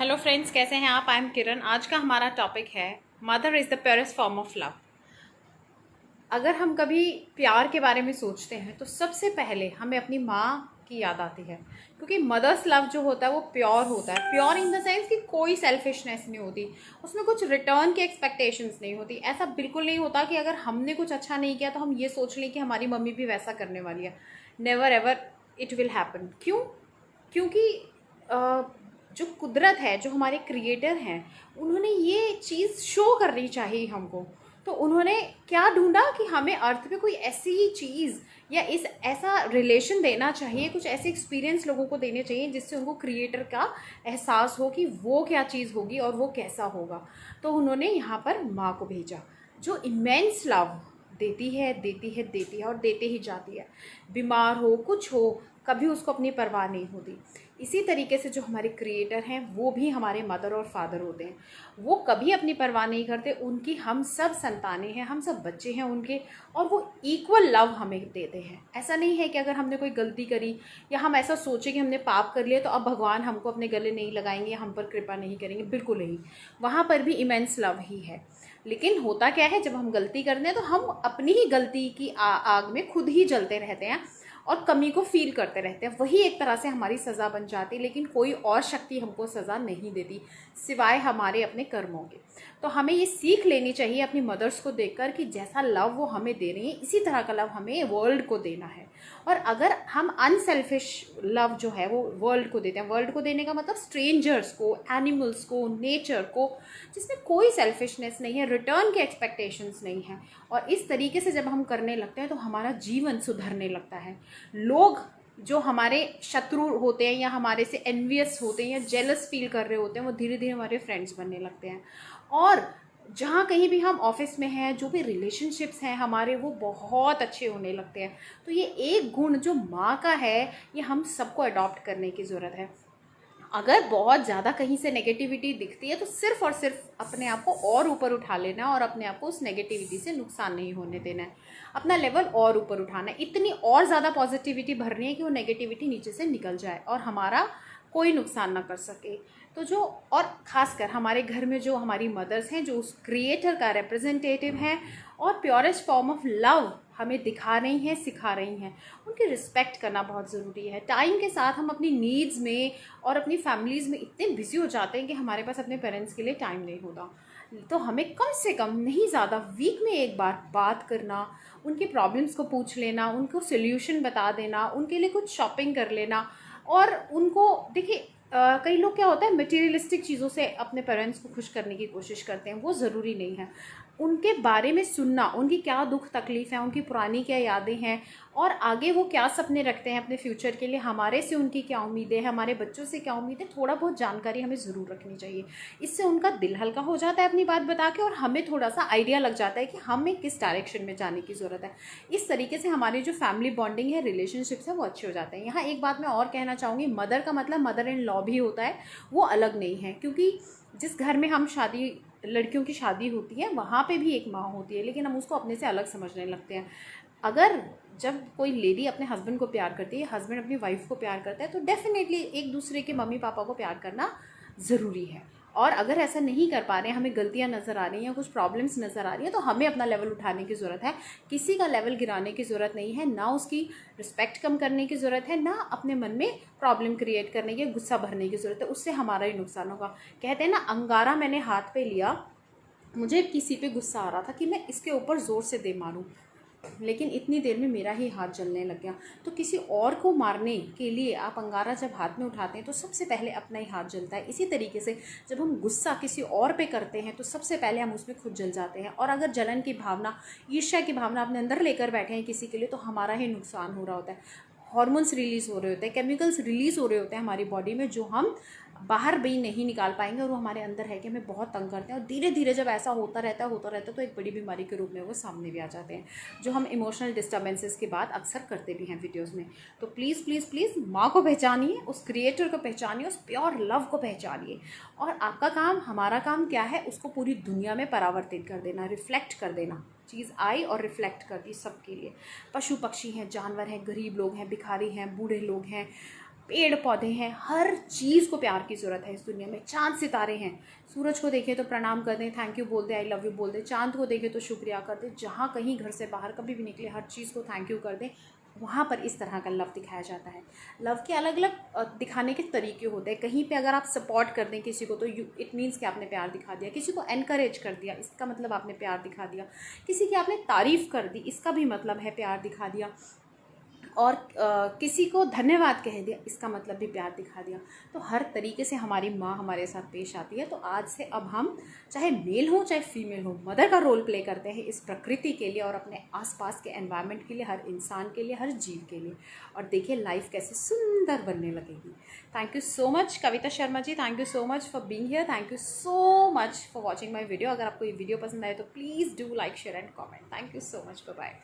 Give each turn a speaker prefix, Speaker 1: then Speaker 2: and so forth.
Speaker 1: Hello friends, कैसे हैं आप? आई एम किरण। आज का हमारा टॉपिक है mother is the purest form of love. अगर हम कभी प्यार के बारे में सोचते हैं तो सबसे पहले हमें अपनी माँ की याद आती है, क्योंकि मदर्स लव जो होता है वो प्योर होता है। प्योर इन द सेंस कि कोई सेल्फिशनेस नहीं होती, उसमें कुछ रिटर्न की एक्सपेक्टेशंस नहीं होती। ऐसा बिल्कुल नहीं होता कि अगर हमने कुछ अच्छा नहीं किया तो हम ये सोच लें कि हमारी मम्मी भी वैसा करने वाली है। Never ever it will happen. क्यों? क्योंकि जो कुदरत है, जो हमारे क्रिएटर हैं, उन्होंने ये चीज़ शो करनी चाहिए हमको। तो उन्होंने क्या ढूंढा कि हमें अर्थ पे कोई ऐसी ही चीज़ या इस ऐसा रिलेशन देना चाहिए, कुछ ऐसे एक्सपीरियंस लोगों को देने चाहिए जिससे उनको क्रिएटर का एहसास हो कि वो क्या चीज़ होगी और वो कैसा होगा। तो उन्होंने यहाँ पर माँ को भेजा, जो इमेंस लव देती है, देती है, देती है और देते ही जाती है। बीमार हो, कुछ हो, कभी उसको अपनी परवाह नहीं होती। इसी तरीके से जो हमारे क्रिएटर हैं वो भी हमारे मदर और फादर होते हैं। वो कभी अपनी परवाह नहीं करते, उनकी हम सब संतानें हैं, हम सब बच्चे हैं उनके, और वो इक्वल लव हमें देते हैं। ऐसा नहीं है कि अगर हमने कोई गलती करी या हम ऐसा सोचे कि हमने पाप कर लिया तो अब भगवान हमको अपने गले नहीं लगाएंगे, हम पर कृपा नहीं करेंगे। बिल्कुल नहीं, वहाँ पर भी इमेंस लव ही है। लेकिन होता क्या है, जब हम गलती करते हैं तो हम अपनी ही गलती की आग में खुद ही जलते रहते हैं और कमी को फील करते रहते हैं। वही एक तरह से हमारी सज़ा बन जाती है, लेकिन कोई और शक्ति हमको सज़ा नहीं देती सिवाय हमारे अपने कर्मों के। तो हमें ये सीख लेनी चाहिए अपनी मदर्स को देखकर कि जैसा लव वो हमें दे रही हैं, इसी तरह का लव हमें वर्ल्ड को देना है। और अगर हम अनसेल्फिश लव जो है वो वर्ल्ड को देते हैं, वर्ल्ड को देने का मतलब स्ट्रेंजर्स को, एनिमल्स को, नेचर को, जिसमें कोई सेल्फिशनेस नहीं है, रिटर्न के एक्सपेक्टेशंस नहीं है, और इस तरीके से जब हम करने लगते हैं तो हमारा जीवन सुधरने लगता है। लोग जो हमारे शत्रु होते हैं या हमारे से एनवियस होते हैं या जेलस फील कर रहे होते हैं, वो धीरे धीरे हमारे फ्रेंड्स बनने लगते हैं। और जहाँ कहीं भी हम ऑफिस में हैं, जो भी रिलेशनशिप्स हैं हमारे, वो बहुत अच्छे होने लगते हैं। तो ये एक गुण जो माँ का है, ये हम सबको अडॉप्ट करने की ज़रूरत है। अगर बहुत ज़्यादा कहीं से नेगेटिविटी दिखती है तो सिर्फ और सिर्फ अपने आप को और ऊपर उठा लेना है और अपने आप को उस नेगेटिविटी से नुकसान नहीं होने देना है। अपना लेवल और ऊपर उठाना है, इतनी और ज़्यादा पॉजिटिविटी भरनी है कि वो नेगेटिविटी नीचे से निकल जाए और हमारा कोई नुकसान ना कर सके। तो जो, और ख़ासकर हमारे घर में जो हमारी मदर्स हैं, जो उस क्रिएटर का रिप्रेजेंटेटिव हैं और प्योरेस्ट फॉर्म ऑफ लव हमें दिखा रही हैं, सिखा रही हैं, उनकी रिस्पेक्ट करना बहुत ज़रूरी है। टाइम के साथ हम अपनी नीड्स में और अपनी फैमिलीज़ में इतने बिजी हो जाते हैं कि हमारे पास अपने पेरेंट्स के लिए टाइम नहीं होता। तो हमें कम से कम, नहीं ज़्यादा, वीक में एक बार बात करना, उनकी प्रॉब्लम्स को पूछ लेना, उनको सोल्यूशन बता देना, उनके लिए कुछ शॉपिंग कर लेना। और उनको देखिए, कई लोग क्या होता है, मटेरियलिस्टिक चीज़ों से अपने पेरेंट्स को खुश करने की कोशिश करते हैं, वो ज़रूरी नहीं है। उनके बारे में सुनना, उनकी क्या दुख तकलीफ़ है, उनकी पुरानी क्या यादें हैं, और आगे वो क्या सपने रखते हैं अपने फ्यूचर के लिए, हमारे से उनकी क्या उम्मीदें हैं, हमारे बच्चों से क्या उम्मीदें, थोड़ा बहुत जानकारी हमें ज़रूर रखनी चाहिए। इससे उनका दिल हल्का हो जाता है अपनी बात बता के, और हमें थोड़ा सा आइडिया लग जाता है कि हमें किस डायरेक्शन में जाने की ज़रूरत है। इस तरीके से हमारी जो फैमिली बॉन्डिंग है, रिलेशनशिप्स है, वो अच्छे हो जाते हैं। यहाँ एक बात मैं और कहना चाहूँगी, मदर का मतलब मदर इन लॉ भी होता है, वो अलग नहीं है। क्योंकि जिस घर में हम शादी, लड़कियों की शादी होती है, वहाँ पे भी एक माँ होती है, लेकिन हम उसको अपने से अलग समझने लगते हैं। अगर जब कोई लेडी अपने हस्बैंड को प्यार करती है, हस्बैंड अपनी वाइफ को प्यार करता है, तो डेफिनेटली एक दूसरे के मम्मी पापा को प्यार करना ज़रूरी है। और अगर ऐसा नहीं कर पा रहे हैं, हमें गलतियां नज़र आ रही हैं, कुछ प्रॉब्लम्स नज़र आ रही हैं, तो हमें अपना लेवल उठाने की ज़रूरत है। किसी का लेवल गिराने की ज़रूरत नहीं है, ना उसकी रिस्पेक्ट कम करने की ज़रूरत है, ना अपने मन में प्रॉब्लम क्रिएट करने की, गुस्सा भरने की ज़रूरत है। उससे हमारा ही नुकसान होगा। कहते हैं ना, अंगारा मैंने हाथ पे लिया, मुझे किसी पे गुस्सा आ रहा था कि मैं इसके ऊपर ज़ोर से दे मारूं, लेकिन इतनी देर में मेरा ही हाथ जलने लग गया। तो किसी और को मारने के लिए आप अंगारा जब हाथ में उठाते हैं तो सबसे पहले अपना ही हाथ जलता है। इसी तरीके से जब हम गुस्सा किसी और पे करते हैं तो सबसे पहले हम उसमें खुद जल जाते हैं। और अगर जलन की भावना, ईर्ष्या की भावना अपने अंदर लेकर बैठे हैं किसी के लिए, तो हमारा ही नुकसान हो रहा होता है। हॉर्मोन्स रिलीज़ हो रहे होते हैं, केमिकल्स रिलीज़ हो रहे होते हैं हमारी बॉडी में, जो हम बाहर भी नहीं निकाल पाएंगे, और वो हमारे अंदर है कि हमें बहुत तंग करते हैं। और धीरे धीरे जब ऐसा होता रहता है तो एक बड़ी बीमारी के रूप में वो सामने भी आ जाते हैं, जो हम इमोशनल डिस्टर्बेंसेस की बात अक्सर करते भी हैं वीडियोज़ में। तो प्लीज़ प्लीज़ प्लीज़ माँ को पहचानिए, उस क्रिएटर को पहचानिए, उस प्योर लव को पहचानिए। और आपका काम, हमारा काम क्या है, उसको पूरी दुनिया में परावर्तित कर देना, रिफ्लेक्ट कर देना। चीज़ आई और रिफ्लेक्ट कर दी सबके लिए। पशु पक्षी हैं, जानवर हैं, गरीब लोग हैं, भिखारी हैं, बूढ़े लोग हैं, पेड़ पौधे हैं, हर चीज़ को प्यार की ज़रूरत है इस दुनिया में। चाँद सितारे हैं, सूरज को देखें तो प्रणाम कर दें, थैंक यू बोल दें, आई लव यू बोल दें। चाँद को देखें तो शुक्रिया कर दें। जहाँ कहीं घर से बाहर कभी भी निकले, हर चीज़ को थैंक यू कर दें। वहाँ पर इस तरह का लव दिखाया जाता है। लव के अलग अलग दिखाने के तरीके होते हैं। कहीं पे अगर आप सपोर्ट कर दें किसी को तो इट मीन्स कि आपने प्यार दिखा दिया। किसी को एनकरेज कर दिया, इसका मतलब आपने प्यार दिखा दिया। किसी की आपने तारीफ़ कर दी, इसका भी मतलब है प्यार दिखा दिया। और किसी को धन्यवाद कह दिया, इसका मतलब भी प्यार दिखा दिया। तो हर तरीके से हमारी माँ हमारे साथ पेश आती है। तो आज से अब हम चाहे मेल हो चाहे फीमेल हो, मदर का रोल प्ले करते हैं इस प्रकृति के लिए और अपने आसपास के एनवायरनमेंट के लिए, हर इंसान के लिए, हर जीव के लिए। और देखिए लाइफ कैसे सुंदर बनने लगेगी। Thank you so much Kavita Sharma ji, thank you so much for being here, thank you so much for watching my video. अगर आपको ये वीडियो पसंद आए तो please do like share and comment. Thank you so much, bye bye.